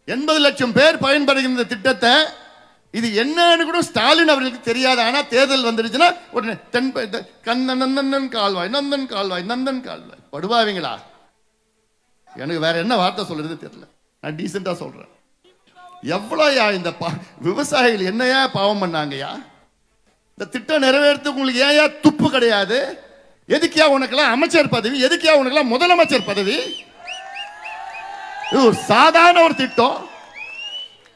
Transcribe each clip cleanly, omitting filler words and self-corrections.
80 லட்சம் பேர் பயன்படுகின்ற திட்டத்தை இது என்னன்னு கூட ஸ்டாலின் அவர்களுக்கு தெரியாது. ஆனா தேர்தல் வந்துருச்சுன்னா உடனே நந்தன் கால்வாய் நந்தன் கால்வாய் நந்தன் கால்வாய் படுவாவீங்களா? எனக்கு வேற என்ன வார்த்தை சொல்றது தெரியல. நான் டீசெண்டா சொல்றேன். எவ்வளோயா இந்த விவசாயிகள் என்னையா பாவம் பண்ணாங்கயா? இந்த திட்டம் நிறைவேறதுக்கு உங்களுக்கு ஏயா துப்பு கிடையாது? எதுக்கியா உனக்கெல்லாம் அமைச்சர் பதவி? எதுக்கியா உனக்கெல்லாம் முதலமைச்சர் பதவி? இது ஒரு சாதாரண ஒரு திட்டம்.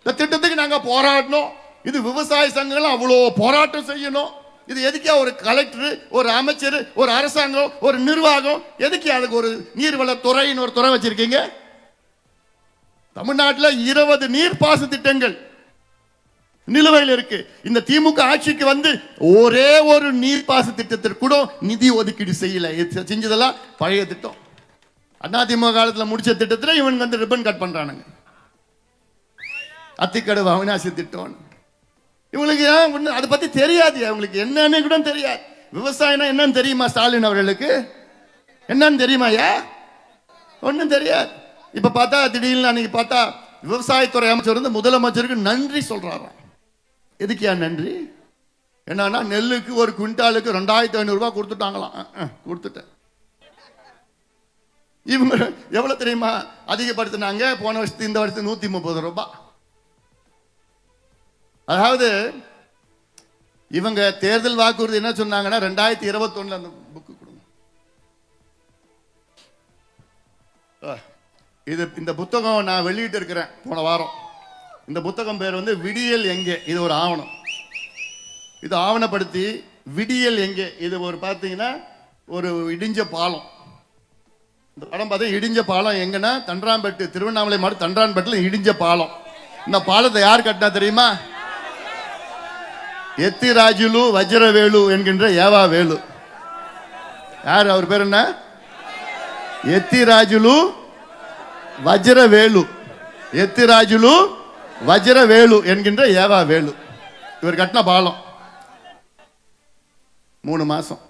இந்த திட்டத்துக்கு நாங்க போராடணும். இது விவசாய சங்கங்கள் அவ்வளோ போராட்டம் செய்யணும். இது எதுக்கியா ஒரு கலெக்டர், ஒரு அமைச்சர், ஒரு அரசாங்கம், ஒரு நிர்வாகம், எதுக்கியா அதுக்கு ஒரு நீர்வளத்துறைன்னு ஒரு துறை வச்சிருக்கீங்க? தமிழ்நாட்டில் 20 நீர்ப்பாசன திட்டங்கள் நிலுவையில் இருக்கு. இந்த திமுக ஆட்சிக்கு வந்து ஒரே ஒரு நீர்ப்பாசன திட்டத்திற்கு கூட நிதி ஒதுக்கீடு செய்யல. செஞ்சதெல்லாம் பழைய திட்டம். அதிமுக காலத்தில் முடிச்ச திட்டத்தில் இவன் வந்து ரிப்பன் கட் பண்றானுங்க. அத்திக்கடவு அவிநாசி திட்டம் இவங்களுக்கு அதை பத்தி தெரியாது. அவங்களுக்கு என்னன்னு கூட தெரியாது. விவசாயம் என்னன்னு தெரியுமா? ஸ்டாலின் அவர்களுக்கு என்னன்னு தெரியுமாயா? ஒன்னும் தெரியாது. இப்ப பார்த்தா திடீர்னு அன்னைக்கு பார்த்தா விவசாயத்துறை அமைச்சர் வந்து முதலமைச்சருக்கு நன்றி சொல்றாராம். எதுக்கியா நன்றி? என்னன்னா நெல்லுக்கு ஒரு குவிண்டாலுக்கு 2500 ரூபாய் கொடுத்துட்டாங்களாம். கொடுத்துட்டேன். இவங்க எவ்வளவு தெரியுமா அதிகப்படுத்தினாங்க? போன வருஷத்து இந்த வருஷத்துக்கு 130 ரூபாய். அதாவது இவங்க தேர்தல் வாக்குறுதி என்ன சொன்னாங்கன்னா 2021 அந்த புக்கு கொடுங்க. இது இந்த புத்தகம் நான் வெளியிட்டு இருக்கிறேன் போன வாரம். இந்த புத்தகம் பேர் வந்து விடியல் எங்கே. இது ஒரு ஆவணம். இது ஆவணப்படுத்தி விடியல் எங்கே. இது ஒரு பார்த்தீங்கன்னா ஒரு இடிஞ்ச பாலம். இந்த படம் பார்த்தா இடிஞ்ச பாலம் எங்கன்னா தண்டராம்பேட்டு, திருவண்ணாமலை மாவட்டம் தண்டராம்பேட்டில் இடிஞ்ச பாலம். இந்த பாலத்தை யார் கட்டினா தெரியுமா? எத்திராஜுலு வஜ்ரவேலு என்கின்ற ஏவா வேலு. யார் அவர் பேர்? என்ன? எத்திராஜுலு வஜ்ரவேலு. எத்திராஜுலு வஜ்ரவேலு என்கின்ற ஏவா வேலு. இவர் கட்டின பாலம் 3 மாசம்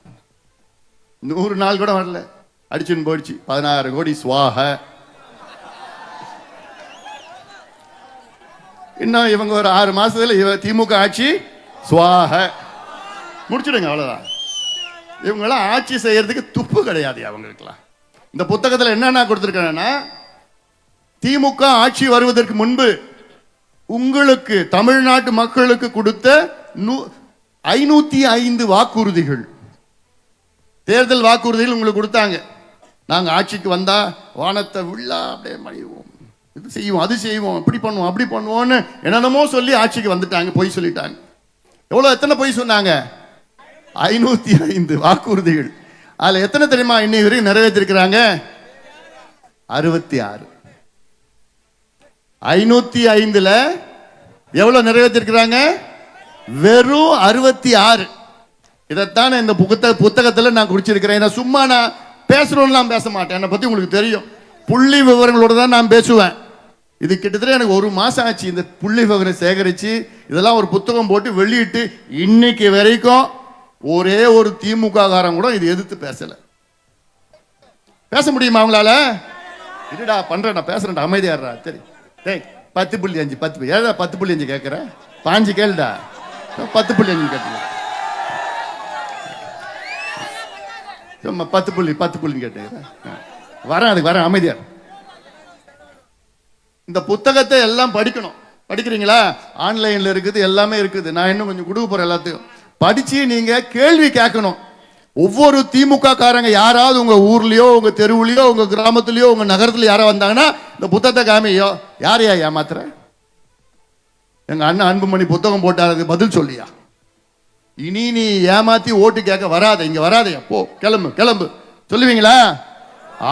100 நாள் கூட வரல. அடிச்சுன்னு போயிடுச்சு. 16 கோடி சுவாக. இன்னும் இவங்க ஒரு 6 மாசத்துல திமுக ஆட்சி சுவாக முடிச்சுடுங்க. அவ்வளவுதான். இவங்கெல்லாம் ஆட்சி செய்யறதுக்கு துப்பு கிடையாது அவங்களுக்குலாம். இந்த புத்தகத்தில் என்னென்ன கொடுத்திருக்கேன்னா, திமுக ஆட்சி வருவதற்கு முன்பு உங்களுக்கு தமிழ்நாட்டு மக்களுக்கு கொடுத்த 505 வாக்குறுதிகள், தேர்தல் வாக்குறுதிகள் உங்களுக்கு கொடுத்தாங்க. நாங்க ஆட்சிக்கு வந்தா வானத்தை விழா அப்படியே மழிவோம், இது செய்வோம், அது செய்வோம், இப்படி பண்ணுவோம், அப்படி பண்ணுவோம்னு என்னென்னமோ சொல்லி ஆட்சிக்கு வந்துட்டாங்க. பொய் சொல்லிட்டாங்க. எத்தனை பொய் சொன்னாங்க? 505 வாக்குறுதிகள். அதுல எத்தனை தெரியுமா இன்னைக்கு வரைக்கும் நிறைவேற்றிருக்கிறாங்க? 66. 505ல எவ்வளவு நிறைவேற்றிருக்கிறாங்க? வெறும் 66. இதைத்தான் இந்த புத்தகத்தில் நான் குறிச்சிருக்கிறேன். சும்மா நான் பேசணும்லாம் பேச மாட்டேன். என்னை பத்தி உங்களுக்கு தெரியும். புள்ளி விவரங்களோட தான் நான் பேசுவேன். இது கிட்டத்தட்ட எனக்கு 1 மாசம் ஆச்சு. இந்த புள்ளி விவரம் சேகரிச்சு இதெல்லாம் ஒரு புத்தகம் போட்டு வெளியிட்டு இன்னைக்கு வரைக்கும் ஒரே ஒரு திமுக காரன் கூட இது எதிர்த்து பேசல. பேச முடியுமா அவங்களால? இருடா பண்றேன், நான் பேசுறேன்டா, அமைதியாடுறா. சரி, 10.5 10.5 கேட்கிற 5 கேளுடா. 10.5 கேட்டு 10 கேட்டுக்கிறேன். வரேன், அதுக்கு வரேன், அமைதியா. இந்த புத்தகத்தை எல்லாம் படிக்கணும். படிக்கிறீங்களா? ஆன்லைன்ல இருக்குது, எல்லாமே இருக்குது. நான் இன்னும் கொஞ்சம் கொடுக்க போறேன். எல்லாத்தையும் படிச்சு நீங்க கேள்வி கேட்கணும். ஒவ்வொரு திமுக காரங்க யாராவது உங்க ஊர்லயோ, உங்க தெருவுலயோ, உங்க கிராமத்திலயோ, உங்க நகரத்துல யாரோ வந்தாங்கன்னா இந்த புத்தகத்தை காமியோ. யாரையா ஏமாத்துற? எங்க அண்ணன் அன்புமணி புத்தகம் போட்டாரு, பதில் சொல்லியா? இனி நீ ஏமாத்தி ஓட்டு கேட்க வராத, இங்க வராதையா, போ, கிளம்பு கிளம்பு சொல்லுவீங்களா?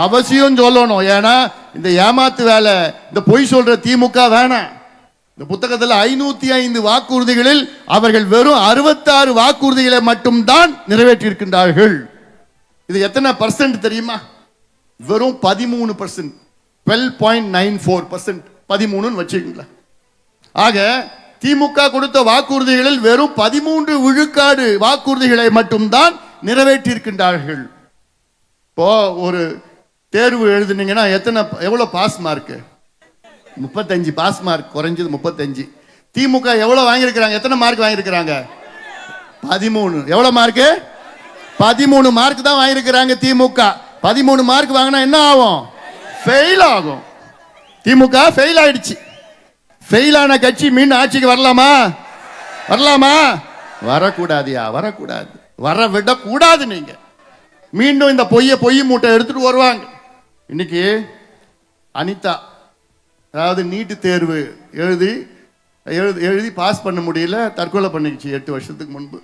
அவசியம் சொல்லணும். ஏன்னா இந்த ஏமாத்து வேலை, இந்த பொய் சொல்ற திமுக வேணாம். இந்த புத்தகத்தில் 505 வாக்குறுதிகளில் அவர்கள் வெறும் 66 வாக்குறுதிகளை மட்டும்தான் நிறைவேற்றியிருக்கின்றார்கள். இது எத்தனை % தெரியுமா? வெறும் 13%. 12.94%. 13 வச்சுக்கீங்களா? ஆக திமுக கொடுத்த வாக்குறுதிகளில் வெறும் 13 விழுக்காடு வாக்குறுதிகளை மட்டும்தான் நிறைவேற்றியிருக்கின்றார்கள். இப்போ ஒரு தேர்வு எழுதுனீங்கன்னா எவ்வளவு பாஸ் மார்க்? 35 பாஸ் மார்க், குறைஞ்சது 35. திமுக எவ்வளவு வாங்கியிருக்கிறாங்க? எத்தனை மார்க் வாங்கியிருக்கிறாங்க? 13. எவ்வளவு மார்க்? 13 மார்க் தான் வாங்கியிருக்கிறாங்க திமுக. 13 மார்க் வாங்கினா என்ன ஆகும்? ஃபெயில் ஆகும். திமுக ஃபெயில் ஆயிடுச்சு. ஃபெயில் ஆன கட்சி மீண்டும் ஆட்சிக்கு வரலாமா? வரலாமா? வரக்கூடாதியா, வரக்கூடாது, வர விடக்கூடாது. நீங்க மீண்டும் இந்த பொய் மூட்டை எடுத்துட்டு வருவாங்க. இன்னைக்கு அனிதா, அதாவது நீட்டு தேர்வு எழுதி பாஸ் பண்ண முடியல, தற்கொலை பண்ணிக்கிச்சு 8 வருஷத்துக்கு முன்பு.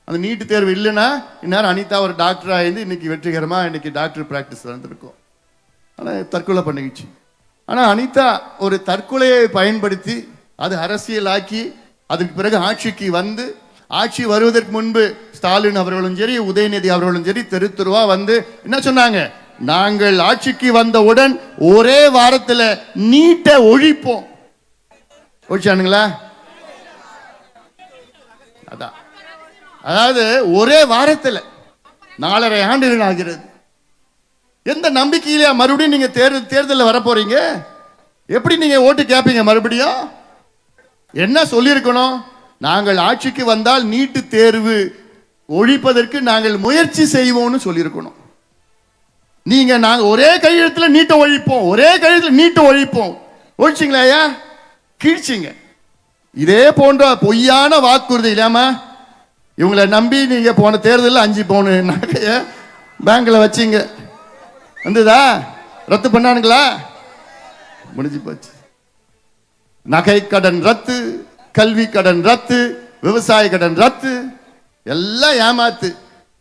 அந்த நீட்டு தேர்வு இல்லைன்னா இந்நேரம் அனிதா ஒரு டாக்டர் ஆயிருந்து இன்னைக்கு வெற்றிகரமாக இன்னைக்கு டாக்டர் பிராக்டிஸ் வந்திருக்கும். ஆனால் தற்கொலை பண்ணிக்கிச்சு. ஆனால் அனிதா ஒரு தற்கொலையை பயன்படுத்தி அது அரசியலாக்கி அதுக்கு பிறகு ஆட்சிக்கு வந்து, ஆட்சி வருவதற்கு முன்பு ஸ்டாலின் அவர்களும் சரி, உதயநிதி அவர்களும் சரி தெரு தெருவா வந்து என்ன சொன்னாங்க? நாங்கள் ஆட்சிக்கு வந்தவுடன் ஒரே வாரத்தில் நீட்டை ஒழிப்போம். ஒழிச்சானுங்களா? அதான், அதாவது ஒரே வாரத்தில் 4.5 ஆண்டுகள் ஆகிறது. எந்த நம்பிக்கையில மறுபடியும் நீங்க தேர்தலில் வர போறீங்க? எப்படி நீங்க ஓட்டு கேட்பீங்க? மறுபடியும் என்ன சொல்லியிருக்கணும்? நாங்கள் ஆட்சிக்கு வந்தால் நீட்டு தேர்வு ஒழிப்பதற்கு நாங்கள் முயற்சி செய்வோம்னு சொல்லியிருக்கணும். நீங்க நாங்கள் ஒரே கையெழுத்தில் நீட்டை ஒழிப்போம், ஒரே கையெழுத்தில் நீட்டை ஒழிப்போம். ஒழிச்சிங்களா ஐயா? கீழ்ச்சிங்க. இதே போன்ற பொய்யான வாக்குறுதி இல்லாம இவங்களை நம்பி நீங்க போன தேர்தலில் 5 பவுன் நகைய பேங்க்ல வச்சீங்க. வந்ததா? ரத்து பண்ணானுங்களா? முடிஞ்சு போச்சு. நகை கடன் ரத்து, கல்வி கடன் ரத்து, விவசாய கடன் ரத்து, எல்லாம் ஏமாத்து.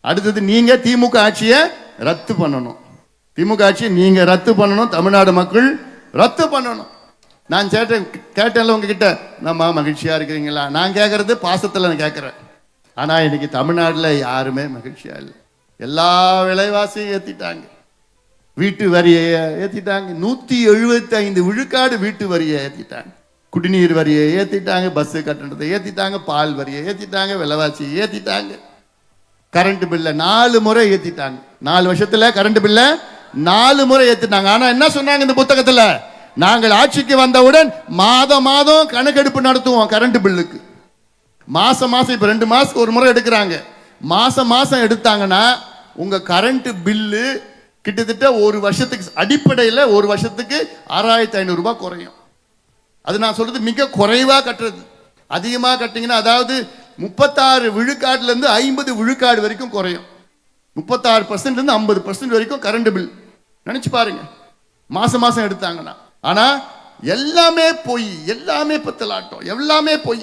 அடுத்தது நீங்க திமுக ஆட்சியை ரத்து பண்ணணும். திமுக ஆட்சியை நீங்க ரத்து பண்ணணும். தமிழ்நாடு மக்கள் ரத்து பண்ணணும். நான் கேட்டேன்ல உங்ககிட்ட, நம்ம மகிழ்ச்சியா இருக்கிறீங்களா? நான் கேட்கறது பாசத்தில் நான் கேட்கிறேன். ஆனா இன்னைக்கு தமிழ்நாட்டில் யாருமே மகிழ்ச்சியா இல்லை. எல்லா விலைவாசியும் ஏத்திட்டாங்க. வீட்டு வரியை ஏத்திட்டாங்க. 175 விழுக்காடு வீட்டு வரியை ஏத்திட்டாங்க. குடிநீர் வரியை ஏத்திட்டாங்க. பஸ் கட்டணத்தை ஏத்திட்டாங்க. பால் வரியை ஏத்திட்டாங்க. விலைவாசியை ஏத்திட்டாங்க. கரண்ட் பில்ல 4 முறை ஏத்திட்டாங்க. 4 வருஷத்துல கரண்ட் பில்ல 4 முறை ஏத்திட்டாங்க. ஆனா என்ன சொன்னாங்க இந்த புத்தகத்துல? நாங்கள் ஆட்சிக்கு வந்தவுடன் மாதம் மாதம் கணக்கெடுப்பு நடத்துவோம் கரண்ட் பில்லுக்கு. மாசம் இப்ப 2 மாசத்துக்கு ஒரு முறை எடுக்கிறாங்க. மாசம் எடுத்தாங்கன்னா உங்க கரண்ட் பில்லு கிட்டத்தட்ட ஒரு வருஷத்துக்கு அடிப்படையில் ஒரு வருஷத்துக்கு 6500 ரூபாய் குறையும். அது நான் சொல்றது மிக குறைவா கட்டுறது. அதிகமா கட்டிங்கன்னா, அதாவது 36 விழுக்காடுல இருந்து 50 விழுக்காடு வரைக்கும் குறையும். 36% இருந்து 50% வரைக்கும் கரண்ட் பில். நினைச்சு பாருங்க, மாசம் எடுத்தாங்கன்னா. ஆனா எல்லாமே பொய், எல்லாமே பத்தலாட்டம், எல்லாமே பொய்.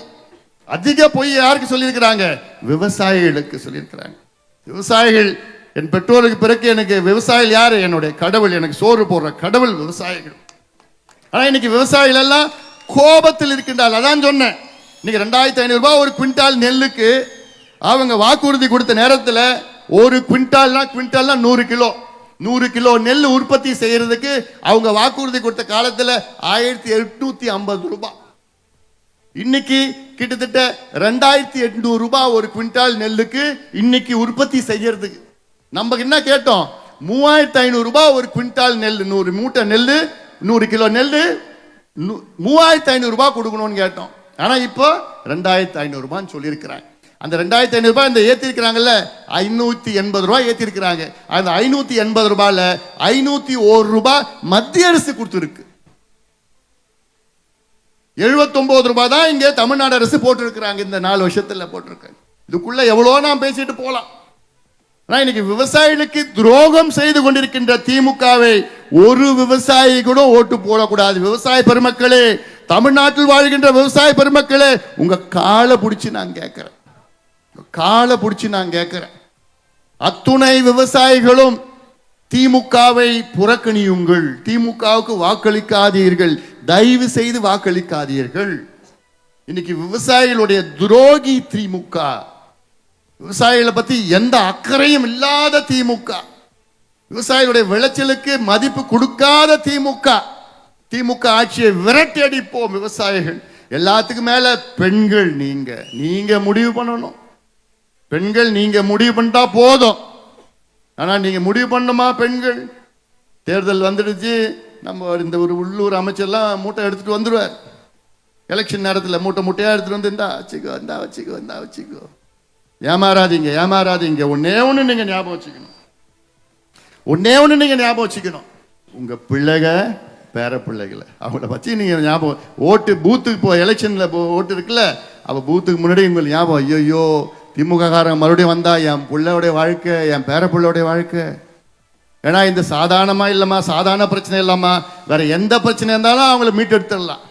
அதிக பொய் யாருக்கு சொல்லியிருக்கிறாங்க? விவசாயிகளுக்கு சொல்லியிருக்கிறாங்க. விவசாயிகள், என் பெற்றோருக்கு பிறகு எனக்கு விவசாயிகள் யாரு? என்னுடைய கடவுள், எனக்கு சோறு போடுற கடவுள் விவசாயிகள். ஆனா இன்னைக்கு விவசாயிகள் எல்லாம் கோபத்தில் இருக்கின்றால். அதான் சொன்னேன், இன்னைக்கு 2500 ரூபாய் ஒரு குவிண்டால் நெல்லுக்கு அவங்க வாக்குறுதி கொடுத்த நேரத்தில் ஒரு குவிண்டால்னா 100 கிலோ நெல் உற்பத்தி செய்யறதுக்கு அவங்க வாக்குறுதி கொடுத்த காலத்தில் 1850 ரூபாய். இன்னைக்கு கிட்டத்தட்ட 2800 ரூபாய் ஒரு குவிண்டால் நெல்லுக்கு இன்னைக்கு உற்பத்தி செய்யறதுக்கு. நம்ம என்ன கேட்டோம்? 3500 ரூபாய் ஒரு குவிண்டால் நெல், 100 மூட்டை நெல், 100 கிலோ நெல் 3500 ரூபாய் கொடுக்கணும்னு கேட்டோம். ஆனா இப்போ 2500 ரூபான்னு சொல்லியிருக்கிறாங்க. அந்த 2500 ரூபாய் இந்த ஏத்திருக்கிறாங்கல்ல, 580 ரூபாய் ஏத்திருக்கிறாங்க. அந்த 580 ரூபாயில 501 ரூபாய் மத்திய அரசு கொடுத்துருக்கு. 79 ரூபாய் தான் இங்க தமிழ்நாடு அரசு போட்டிருக்கிறாங்க. இந்த 4 வருஷத்துல போட்டிருக்காங்க. இதுக்குள்ள எவ்வளோ நாம் பேசிட்டு போலாம். இன்னைக்கு விவசாயிகளுக்கு துரோகம் செய்து கொண்டிருக்கின்ற திமுகவை ஒரு விவசாயி கூட ஓட்டு போடக்கூடாது. விவசாய பெருமக்களே, தமிழ்நாட்டில் வாழ்கின்ற விவசாய பெருமக்களே, உங்க காலை பிடிச்சு நான் கேட்கிறேன், அத்துணை விவசாயிகளும் திமுகவை புறக்கணியுங்கள், திமுகவுக்கு வாக்களிக்காதீர்கள், தயவு செய்து வாக்களிக்காதீர்கள். இன்னைக்கு விவசாயிகளுடைய துரோகி திமுக, விவசாயிகளை பத்தி எந்த அக்கறையும் இல்லாத திமுக, விவசாயிகளுடைய விளைச்சலுக்கு மதிப்பு கொடுக்காத திமுக ஆட்சியை விரட்டி அடிப்போம். விவசாயிகள் எல்லாத்துக்கும் மேல பெண்கள், நீங்க முடிவு பண்ணணும். பெண்கள் நீங்க முடிவு பண்ணிட்டா போதும். ஆனா நீங்க முடிவு பண்ணுமா? பெண்கள் தேர்தல் வந்துடுச்சு, நம்ம இந்த ஒரு உள்ளூர் அமைச்சர்லாம் மூட்டை எடுத்துட்டு வந்துடுவார். எலெக்ஷன் நேரத்தில் மூட்டையாக எடுத்துட்டு வந்து இந்தா வச்சுக்கோ. ஏமாறாதீங்க. ஒன்னே ஒன்று நீங்கள் ஞாபகம் வச்சுக்கணும். உங்க பிள்ளைக பேர பிள்ளைகளை அவங்கள வச்சு நீங்க ஞாபகம் ஓட்டு பூத்துக்கு எலெக்ஷன்ல ஓட்டு இருக்குல்ல, அவ பூத்துக்கு முன்னாடி உங்களுக்கு ஞாபகம், ஐயோ திமுக காரன் மறுபடியும் வந்தா என் பிள்ளையோடைய வாழ்க்கை, என் பேர பிள்ளையோடைய வாழ்க்கை. ஏன்னா இந்த சாதாரணமா இல்லம்மா, சாதாரண பிரச்சனை இல்லாமா, வேற எந்த பிரச்சனை இருந்தாலும் அவங்கள மீட்டெடுத்துடலாம்.